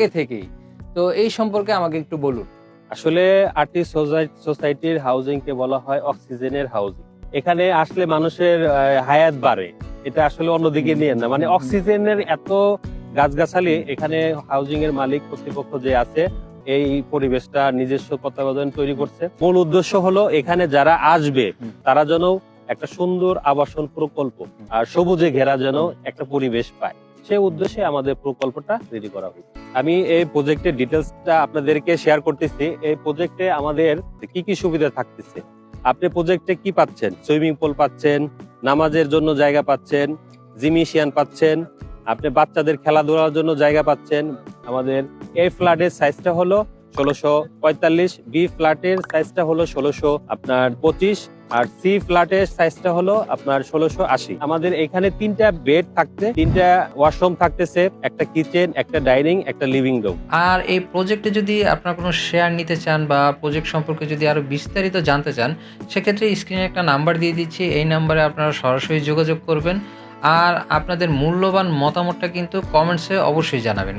আগে থেকেই। তো এই সম্পর্কে আমাকে একটু বলুন। আসলে আর্টিস্ট সোসাইটির হাউজিং কে বলা হয় অক্সিজেনের হাউজিং। এখানে আসলে মানুষের হায়াত বাড়ে, এটা আসলে অন্যদিকে নিয়ে না, মানে অক্সিজেনের এত গাছগাছালি এখানে হাউজিং এর মালিক কর্তৃপক্ষ যে আছে এই পরিবেশটা নিজস্ব তত্ত্বাবধান তৈরি করছে। মূল উদ্দেশ্য হলো এখানে যারা আসবে তারা যেন একটা সুন্দর আবাসন প্রকল্প আর সবুজে ঘেরা যেন একটা পরিবেশ পায়, সেই উদ্দেশ্যে আমাদের প্রকল্পটা রেডি করা হয়েছে। আমি এই প্রজেক্টের ডিটেলসটা আপনাদেরকে শেয়ার করতেছি। এই প্রজেক্টে আমাদের কি কি সুবিধা থাকতেছে। আপনি প্রজেক্টে কি পাচ্ছেন? সুইমিং পুল পাচ্ছেন, নামাজের জন্য জায়গা পাচ্ছেন, জিমনেশিয়াম পাচ্ছেন, আপনি বাচ্চাদের খেলাধুলার জন্য জায়গা পাচ্ছেন। আমাদের এই ফ্ল্যাটের সাইজটা হলো 1645, বি ফ্ল্যাটের সাইজটা হলো 1625, আর সি ফ্ল্যাটের সাইজটা হলো আপনার 1680। আমাদের এখানে 3টা বেড থাকতে, 3টা ওয়াশরুম থাকতেছে, একটা কিচেন, একটা ডাইনিং, একটা লিভিং রুম। আর এই প্রজেক্টে যদি আপনারা কোনো শেয়ার নিতে চান বা প্রজেক্ট সম্পর্কে যদি আরও বিস্তারিত জানতে চান, সেক্ষেত্রে স্ক্রিনে একটা নাম্বার দিয়ে দিচ্ছি। এই নাম্বারে আপনারা সরাসরি যোগাযোগ করবেন। আর আপনাদের মূল্যবান মতামতটা কিন্তু কমেন্টসে অবশ্যই জানাবেন।